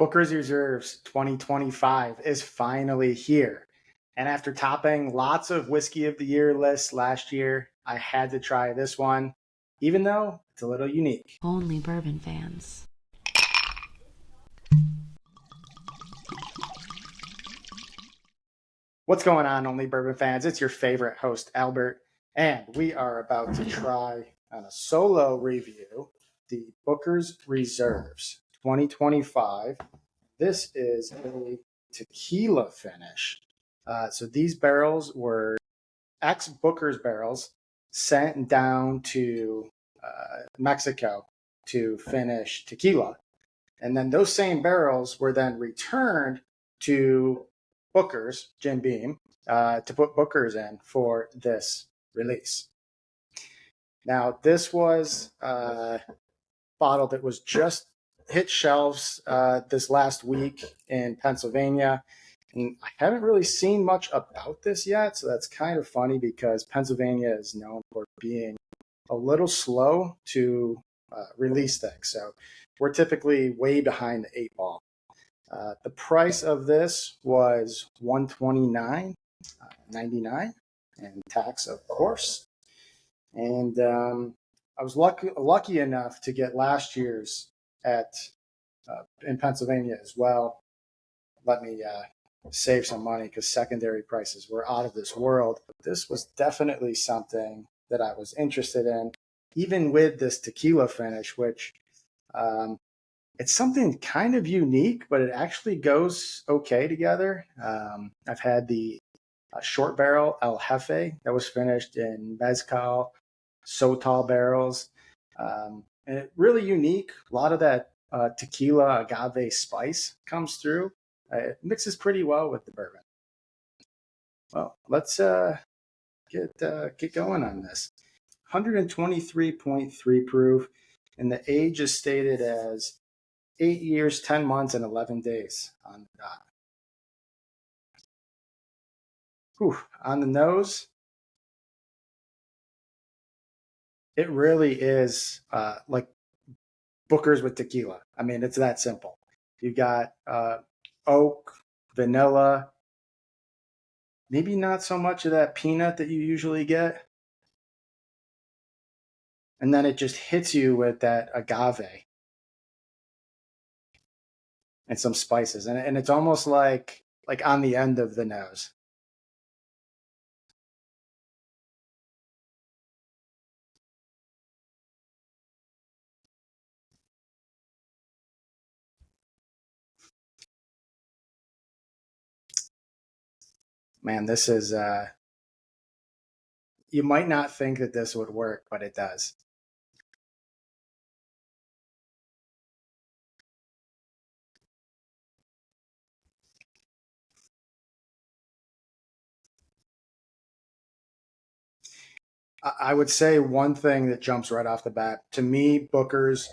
Booker's Reserves 2025 is finally here. And after topping lots of Whiskey of the Year lists last year, I had to try this one, even though it's a little unique. Only bourbon fans. What's going on, Only Bourbon fans? It's your favorite host, Albert, and we are about to try on a solo review the Booker's Reserves 2025. This is a tequila finish. So these barrels were ex-Booker's barrels sent down to Mexico to finish tequila. And then those same barrels were then returned to Booker's, Jim Beam, to put Booker's in for this release. Now, this was a bottle that was just hit shelves this last week in Pennsylvania. And I haven't really seen much about this yet, so that's kind of funny because Pennsylvania is known for being a little slow to release things. So we're typically way behind the 8 ball. The price of this was $129.99 and tax, of course. And I was lucky enough to get last year's in Pennsylvania as well. Let me save some money because secondary prices were out of this world. But this was definitely something that I was interested in, even with this tequila finish, which it's something kind of unique, but it actually goes okay together. I've had the short barrel El Jefe that was finished in mezcal, Sotol barrels. And it really unique. A lot of that tequila agave spice comes through. It mixes pretty well with the bourbon. Well, let's get going on this. 123.3 proof, and the age is stated as 8 years, 10 months, and 11 days on the dot. Whew. On the nose, it really is like Booker's with tequila. I mean, it's that simple. You got oak, vanilla, maybe not so much of that peanut that you usually get. And then it just hits you with that agave and some spices. And it's almost like on the end of the nose. Man, this is, you might not think that this would work, but it does. I would say one thing that jumps right off the bat, to me, Booker's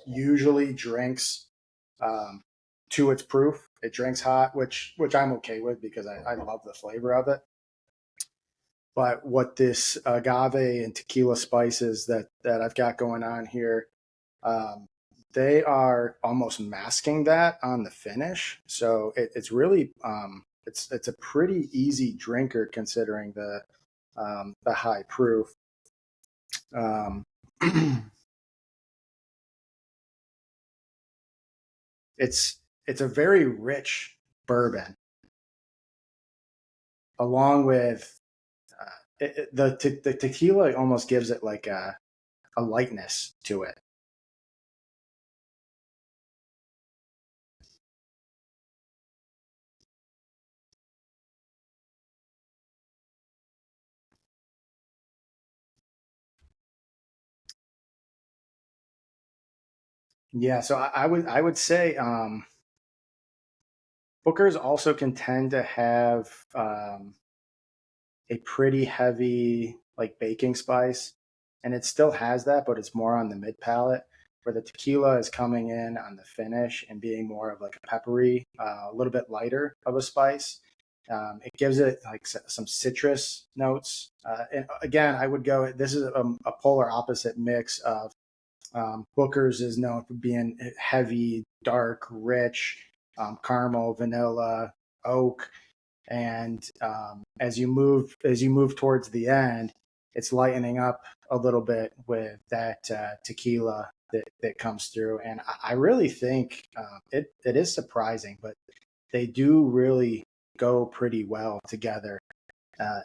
usually drinks to its proof. It drinks hot, which I'm okay with because I love the flavor of it. But what this agave and tequila spices that I've got going on here, they are almost masking that on the finish. So it's really it's a pretty easy drinker considering the high proof. It's a very rich bourbon, along with the tequila almost gives it like a lightness to it. Yeah, so I would say Booker's also can tend to have a pretty heavy like baking spice, and it still has that, but it's more on the mid palate. Where the tequila is coming in on the finish and being more of like a peppery, a little bit lighter of a spice. It gives it like some citrus notes. And again, I would go. This is a polar opposite mix of Booker's is known for being heavy, dark, rich, caramel, vanilla, oak, and as you move towards the end, it's lightening up a little bit with that tequila that comes through. And I really think it is surprising, but they do really go pretty well together. Uh,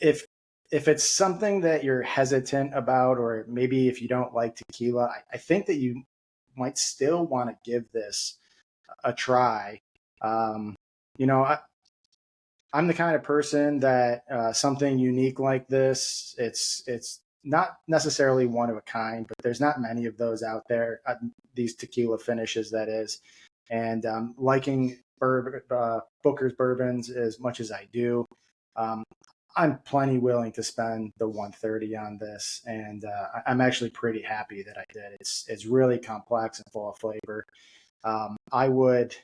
if it's something that you're hesitant about, or maybe if you don't like tequila, I think that you might still want to give this a try. Um, you know, I'm the kind of person that something unique like this, it's not necessarily one of a kind, but there's not many of those out there. These tequila finishes, that is, and liking Booker's bourbons as much as I do, um, I'm plenty willing to spend the 130 on this, and I'm actually pretty happy that I did. It's really complex and full of flavor. I would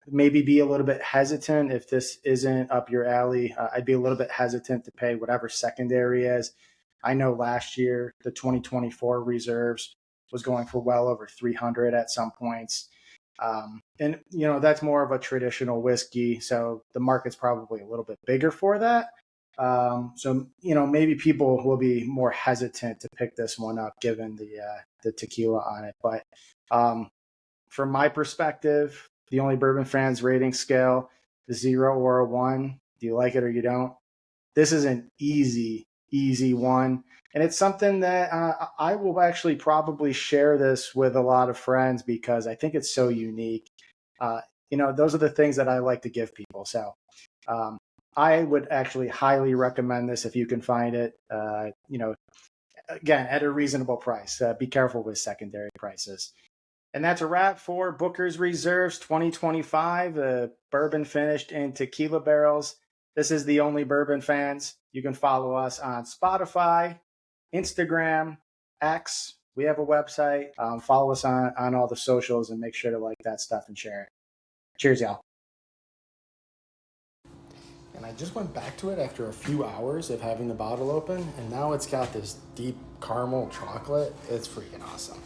maybe be a little bit hesitant if this isn't up your alley. I'd be a little bit hesitant to pay whatever secondary is. I know last year the 2024 reserves was going for well over 300 at some points. And that's more of a traditional whiskey, so the market's probably a little bit bigger for that. So maybe people will be more hesitant to pick this one up given the tequila on it. But from my perspective, the only bourbon fans rating scale, the 0 or a 1. Do you like it or you don't? This is an easy one. And it's something that I will actually probably share this with a lot of friends because I think it's so unique. Those are the things that I like to give people. So I would actually highly recommend this if you can find it. Again, at a reasonable price. Be careful with secondary prices. And that's a wrap for Booker's Reserves 2025, bourbon finished in tequila barrels. This is the only bourbon fans. You can follow us on Spotify, Instagram, X. We have a website. Follow us on all the socials and make sure to like that stuff and share it. Cheers, y'all. And I just went back to it after a few hours of having the bottle open, and now it's got this deep caramel chocolate. It's freaking awesome.